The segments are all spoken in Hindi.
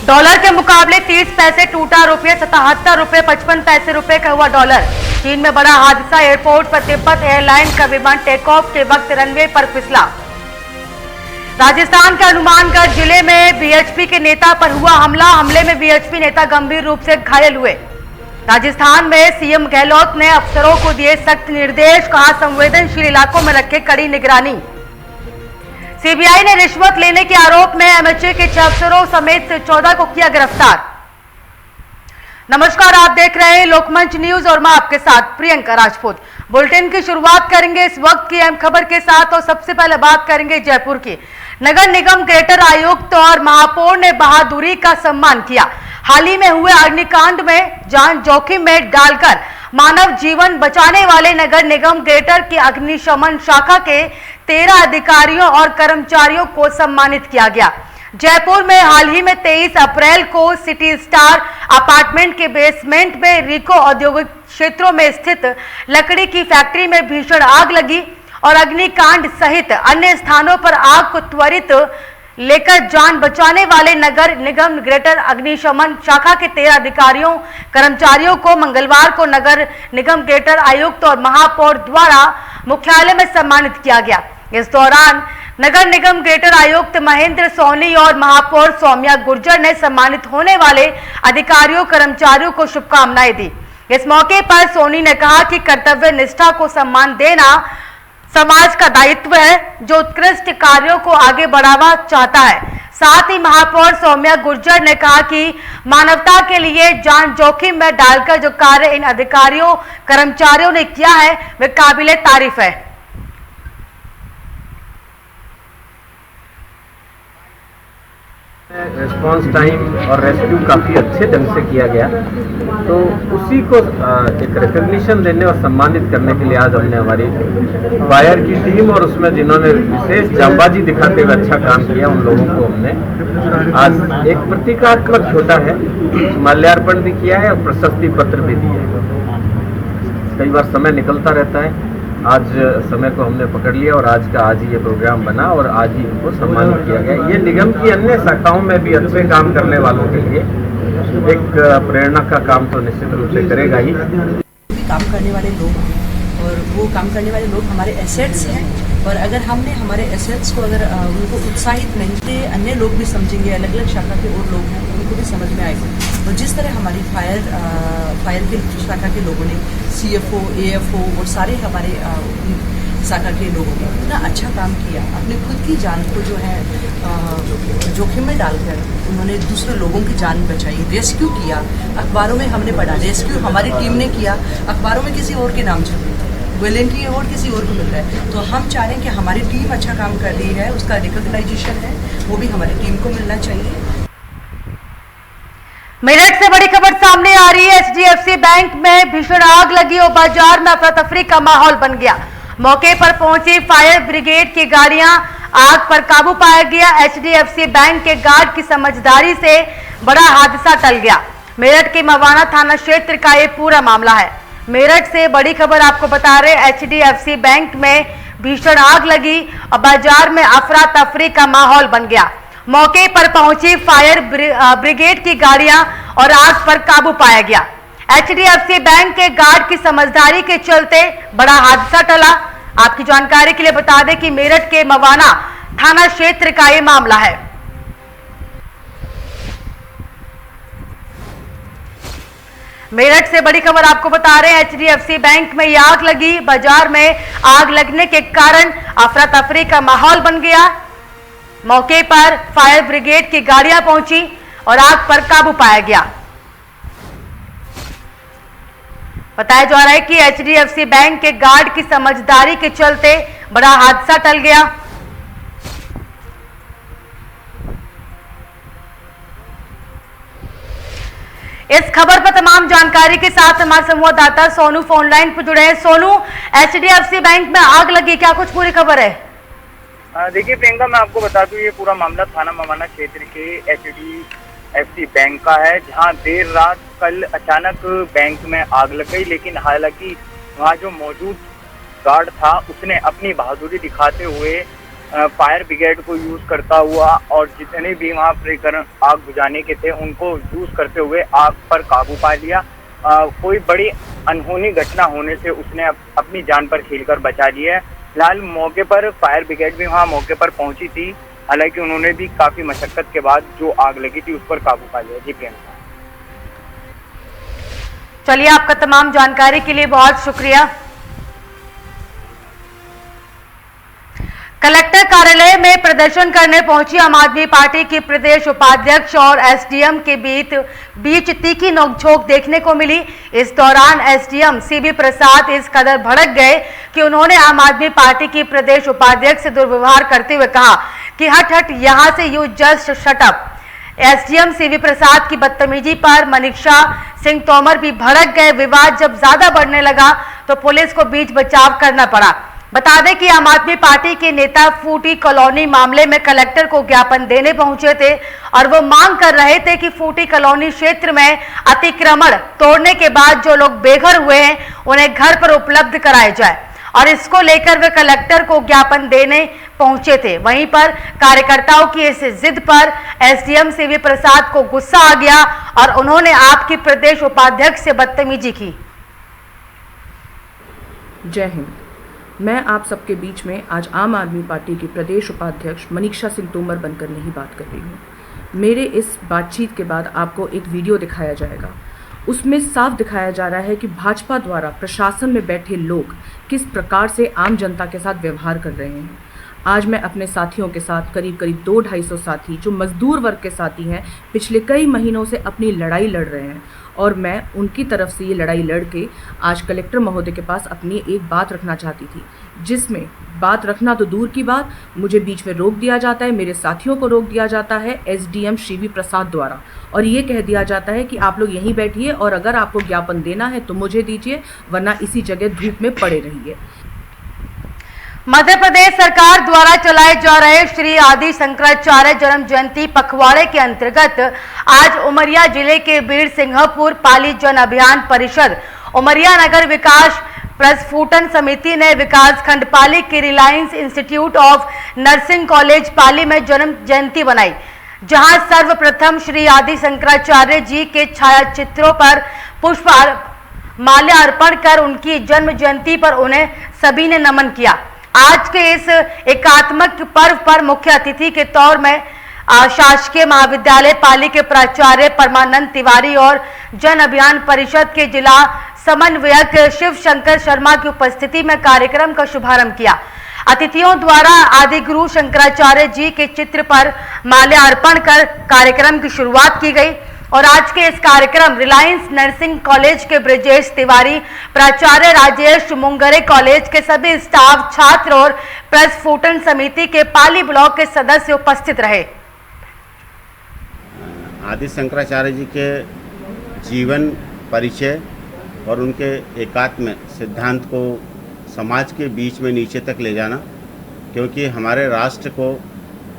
डॉलर के मुकाबले 30 पैसे टूटा रुपये 77 रुपये 55 पैसे रुपए का हुआ डॉलर। चीन में बड़ा हादसा, एयरपोर्ट पर तिब्बत एयरलाइन का विमान टेक ऑफ के वक्त रनवे पर फिसला। राजस्थान के हनुमानगढ़ जिले में बीएचपी के नेता पर हुआ हमला, हमले में बीएचपी नेता गंभीर रूप से घायल हुए। राजस्थान में सीएम गहलोत ने अफसरों को दिए सख्त निर्देश, कहा संवेदनशील इलाकों में रखे कड़ी निगरानी। सीबीआई ने रिश्वत लेने के आरोप में एमएचए के 6 अफसरों समेत 14 को किया गिरफ्तार। नमस्कार, आप देख रहे हैं लोकमंच न्यूज और मैं आपके साथ प्रियंका राजपूत। बुलेटिन की शुरुआत करेंगे इस वक्त की अहम खबर के साथ और सबसे पहले बात करेंगे जयपुर की। नगर निगम ग्रेटर आयुक्त और महापौर ने बहादुरी का सम्मान किया। हाल ही में हुए अग्निकांड में जान जोखिम में डालकर मानव जीवन बचाने वाले नगर निगम ग्रेटर की अग्निशमन शाखा के 13 अधिकारियों और कर्मचारियों को सम्मानित किया गया। जयपुर में हाल ही में 23 अप्रैल को सिटी स्टार अपार्टमेंट के बेसमेंट में रिको औद्योगिक क्षेत्रों में स्थित लकड़ी की फैक्ट्री में भीषण आग लगी और अग्निकांड सहित अन्य स्थानों पर आग को त्वरित लेकर जान बचाने वाले नगर निगम ग्रेटर अग्निशमन शाखा के 13 अधिकारियों कर्मचारियों को मंगलवार को नगर निगम ग्रेटर आयुक्त और महापौर द्वारा मुख्यालय में सम्मानित किया गया। इस दौरान नगर निगम ग्रेटर आयुक्त महेंद्र सोनी और महापौर सौम्या गुर्जर ने सम्मानित होने वाले अधिकारियों कर्मचारियों को शुभकामनाएं दी। इस मौके पर सोनी ने कहा कि कर्तव्य निष्ठा को सम्मान देना समाज का दायित्व है जो उत्कृष्ट कार्यों को आगे बढ़ावा चाहता है। साथ ही महापौर सौम्या गुर्जर ने कहा कि मानवता के लिए जान जोखिम में डालकर जो कार्य इन अधिकारियों कर्मचारियों ने किया है वे काबिले तारीफ है। रिस्पांस टाइम और रेस्क्यू काफ़ी अच्छे ढंग से किया गया, तो उसी को एक रिकग्निशन देने और सम्मानित करने के लिए आज हमने हमारी फायर की टीम और उसमें जिन्होंने विशेष जांबाजी दिखाते हुए अच्छा काम किया उन लोगों को हमने आज एक प्रतीकात्मक छोटा है माल्यार्पण भी किया है और प्रशस्ति पत्र भी दिए है। कई बार समय निकलता रहता है, आज समय को हमने पकड़ लिया और आज ही ये प्रोग्राम बना और आज ही इनको सम्मानित किया गया। ये निगम की अन्य शाखाओं में भी अच्छे काम करने वालों के लिए एक प्रेरणा का काम तो निश्चित रूप से करेगा ही। काम करने वाले लोग और वो काम करने वाले लोग हमारे एसेट्स हैं और अगर हमने हमारे एसेट्स को अगर उनको उत्साहित नहीं तो अन्य लोग भी समझेंगे, अलग अलग शाखा के और लोग हैं उनको भी समझ में आएगा। और जिस तरह हमारी फायर की शाखा के लोगों ने सीएफओ, एएफओ और सारे हमारे शाखा के लोगों ने इतना अच्छा काम किया, अपने खुद की जान को जो है जोखिम में डालकर उन्होंने दूसरे लोगों की जान बचाई, रेस्क्यू किया। अखबारों में हमने पढ़ा रेस्क्यू हमारी टीम ने किया, अखबारों में किसी और के नाम छपे, वॉलंटियर और किसी और को मिल रहा है। तो हम चाह रहे हैं कि हमारी टीम अच्छा काम कर रही है, उसका रिकॉग्नाइजेशन है वो भी हमारी टीम को मिलना चाहिए। मेरठ से बड़ी खबर सामने आ रही है। एचडीएफसी बैंक में भीषण आग लगी और बाजार में अफरा तफरी का माहौल बन गया। मौके पर पहुंची फायर ब्रिगेड की गाड़ियां, आग पर काबू पाया गया। एचडीएफसी बैंक के गार्ड की समझदारी से बड़ा हादसा टल गया। मेरठ के मवाना थाना क्षेत्र का ये पूरा मामला है। मेरठ से बड़ी खबर आपको बता रहे, एचडीएफसी बैंक में भीषण आग लगी और बाजार में अफरा तफरी का माहौल बन गया। मौके पर पहुंची फायर ब्रिगेड की गाड़ियां और आग पर काबू पाया गया। एचडीएफसी बैंक के गार्ड की समझदारी के चलते बड़ा हादसा टला। आपकी जानकारी के लिए बता दें कि मेरठ के मवाना थाना क्षेत्र का ये मामला है। मेरठ से बड़ी खबर आपको बता रहे हैं, एचडीएफसी बैंक में ये आग लगी। बाजार में आग लगने के कारण अफरा तफरी का माहौल बन गया। मौके पर फायर ब्रिगेड की गाड़ियां पहुंची और आग पर काबू पाया गया। बताया जा रहा है कि एचडीएफसी बैंक के गार्ड की समझदारी के चलते बड़ा हादसा टल गया। इस खबर पर तमाम जानकारी के साथ हमारे संवाददाता सोनू फोन लाइन पर जुड़े हैं। सोनू, एचडीएफसी बैंक में आग लगी, क्या कुछ पूरी खबर है? देखिए प्रियंका, मैं आपको बता दूं ये पूरा मामला थाना मवाना क्षेत्र के एचडीएफसी बैंक का है, जहां देर रात कल अचानक बैंक में आग लग गई। लेकिन हालांकि वहां जो मौजूद गार्ड था उसने अपनी बहादुरी दिखाते हुए फायर ब्रिगेड को यूज करता हुआ और जितने भी वहाँ परिकरण आग बुझाने के थे उनको यूज करते हुए आग पर काबू पा लिया। कोई बड़ी अनहोनी घटना होने से उसने अपनी जान पर खेलकर बचा लिया है। फिलहाल मौके पर फायर ब्रिगेड भी वहाँ मौके पर पहुंची थी, हालांकि उन्होंने भी काफी मशक्कत के बाद जो आग लगी थी उस पर काबू पा लिया। जी प्रियंका। चलिए, आपका तमाम जानकारी के लिए बहुत शुक्रिया। कलेक्टर कार्यालय में प्रदर्शन करने पहुंची आम आदमी पार्टी की प्रदेश उपाध्यक्ष और एसडीएम के बीच तीखी नोकझोंक देखने को मिली। इस दौरान एसडीएम सीबी प्रसाद इस कदर भड़क गए कि उन्होंने आम आदमी पार्टी की प्रदेश उपाध्यक्ष से दुर्व्यवहार करते हुए कहा कि हट यहां से, you just shut up. SDM CB Prasad की बदतमीजी पर मनीषा सिंह तोमर भी भड़क गए। विवाद जब ज्यादा बढ़ने लगा तो पुलिस को बीच बचाव करना पड़ा। बता दें कि आम आदमी पार्टी के नेता फूटी कॉलोनी मामले में कलेक्टर को ज्ञापन देने पहुंचे थे और वो मांग कर रहे थे कि फूटी कॉलोनी क्षेत्र में अतिक्रमण तोड़ने के बाद जो लोग बेघर हुए हैं उन्हें घर पर उपलब्ध कराए जाए, और इसको लेकर वे कलेक्टर को ज्ञापन देने पहुंचे थे। वहीं पर कार्यकर्ताओं की इस जिद पर एसडीएम सीबी प्रसाद को गुस्सा आ गया और उन्होंने आपकी प्रदेश उपाध्यक्ष से बदतमीजी की। जय हिंद। मैं आप सबके बीच में आज आम आदमी पार्टी की प्रदेश उपाध्यक्ष मनीषा सिंह तोमर बनकर नहीं बात कर रही हूँ। मेरे इस बातचीत के बाद आपको एक वीडियो दिखाया जाएगा। उसमें साफ दिखाया जा रहा है कि भाजपा द्वारा प्रशासन में बैठे लोग किस प्रकार से आम जनता के साथ व्यवहार कर रहे हैं। आज मैं अपने साथियों के साथ करीब 200-250 साथी जो मजदूर वर्ग के साथी हैं, पिछले कई महीनों से अपनी लड़ाई लड़ रहे हैं, और मैं उनकी तरफ से ये लड़ाई लड़ के आज कलेक्टर महोदय के पास अपनी एक बात रखना चाहती थी, जिसमें बात रखना तो दूर की बात, मुझे बीच में रोक दिया जाता है, मेरे साथियों को रोक दिया जाता है एसडीएम सीबी प्रसाद द्वारा, और ये कह दिया जाता है कि आप लोग यहीं बैठिए और अगर आपको ज्ञापन देना है तो मुझे दीजिए, वरना इसी जगह धूप में पड़े रहिए। मध्य प्रदेश सरकार द्वारा चलाए जा रहे श्री आदि शंकराचार्य जन्म जयंती पखवाड़े के अंतर्गत आज उमरिया जिले के बीर सिंहपुर पाली जन अभियान परिषद उमरिया नगर विकास प्रस्फुटन समिति ने विकास खंड पाली के Reliance Institute of Nursing College Pali में जन्म जयंती बनाई, जहां सर्वप्रथम श्री आदि शंकराचार्य जी के छायाचित्रों पर पुष्प माल्यार्पण कर उनकी जन्म जयंती पर उन्हें सभी ने नमन किया। आज के इस एकात्मक पर्व पर मुख्य अतिथि के तौर में शासकीय महाविद्यालय पाली के प्राचार्य परमानंद तिवारी और जन अभियान परिषद के जिला समन्वयक शिव शंकर शर्मा की उपस्थिति में कार्यक्रम का शुभारंभ किया। अतिथियों द्वारा आदि गुरु शंकराचार्य जी के चित्र पर माल्यार्पण कर कार्यक्रम की शुरुआत की गई और आज के इस कार्यक्रम रिलायंस नर्सिंग कॉलेज के ब्रजेश तिवारी, प्राचार्य राजेश मुंगरे कॉलेज के सभी स्टाफ, छात्र और प्रस्फुटन समिति के पाली ब्लॉक के सदस्य उपस्थित रहे। आदि शंकराचार्य जी के जीवन परिचय और उनके एकात्म सिद्धांत को समाज के बीच में नीचे तक ले जाना, क्योंकि हमारे राष्ट्र को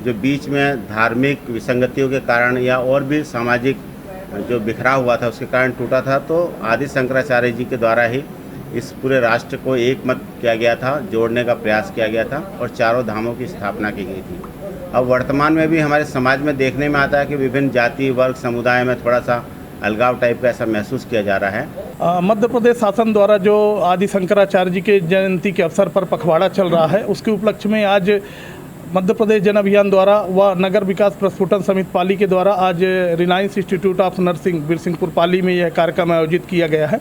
जो बीच में धार्मिक विसंगतियों के कारण या और भी सामाजिक जो बिखरा हुआ था उसके कारण टूटा था, तो आदि शंकराचार्य जी के द्वारा ही इस पूरे राष्ट्र को एक मत किया गया था, जोड़ने का प्रयास किया गया था और चारों धामों की स्थापना की गई थी। अब वर्तमान में भी हमारे समाज में देखने में आता है कि विभिन्न जाति वर्ग समुदाय में थोड़ा सा अलगाव टाइप का ऐसा महसूस किया जा रहा है। मध्य प्रदेश शासन द्वारा जो आदि शंकराचार्य जी के जयंती के अवसर पर पखवाड़ा चल रहा है, उसके उपलक्ष्य में आज मध्य प्रदेश जन अभियान द्वारा व नगर विकास प्रस्फुटन समिति पाली के द्वारा आज Reliance Institute of Nursing Birsinghpur Pali में यह कार्यक्रम आयोजित किया गया है।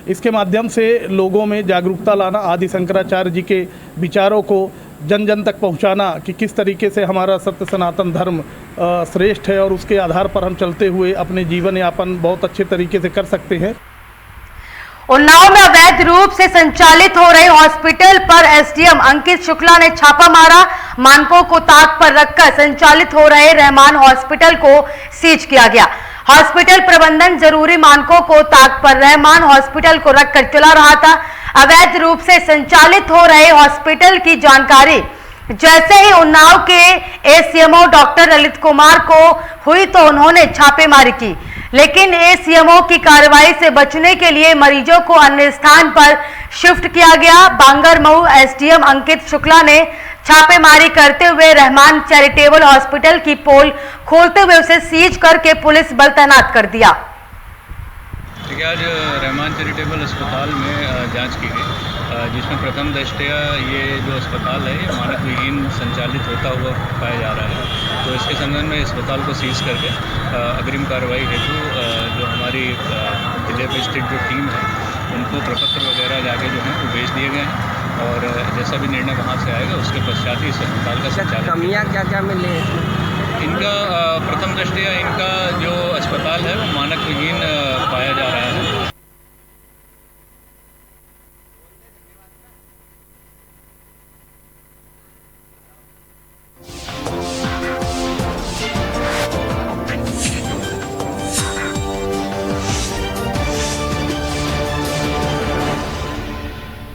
इसके माध्यम से लोगों में जागरूकता लाना, आदि शंकराचार्य जी के विचारों को जन जन तक पहुंचाना कि किस तरीके से हमारा सत्य सनातन धर्म श्रेष्ठ है और उसके आधार पर हम चलते हुए अपने जीवन यापन बहुत अच्छे तरीके से कर सकते हैं। उन्नाव में अवैध रूप से संचालित हो रहे हॉस्पिटल पर एसडीएम अंकित शुक्ला ने छापा मारा। मानकों को ताक पर रखकर संचालित हो रहे रहमान हॉस्पिटल को सीज किया गया। हॉस्पिटल प्रबंधन जरूरी मानकों को ताक पर रहमान हॉस्पिटल को रखकर चला रहा था। अवैध रूप से संचालित हो रहे हॉस्पिटल की जानकारी जैसे ही उन्नाव के एसीएमओ डॉक्टर ललित कुमार को हुई तो उन्होंने छापेमारी की, लेकिन एसीएमओ की कार्रवाई से बचने के लिए मरीजों को अन्य स्थान पर शिफ्ट किया गया। बांगरमऊ एसडीएम अंकित शुक्ला ने छापेमारी करते हुए रहमान चैरिटेबल हॉस्पिटल की पोल खोलते हुए उसे सीज करके पुलिस बल तैनात कर दिया। देखिए, आज रहमान चैरिटेबल अस्पताल में जांच की गई, जिसमें प्रथम दृष्टया ये जो अस्पताल है ये मानक विहीन संचालित होता हुआ पाया जा रहा है। तो इसके संबंध में अस्पताल को सीज करके अग्रिम कार्रवाई हेतु जो हमारी जिले में स्थित जो टीम है उनको प्रपत्र वगैरह जाके जो है वो भेज दिए गए हैं और जैसा भी निर्णय वहाँ से आएगा उसके पश्चात ही इस अस्पताल का संचालन। कमियाँ क्या क्या मिली है? इनका प्रथम दृष्टया इनका जो अस्पताल है वो मानक विहीन पाया जा रहा है।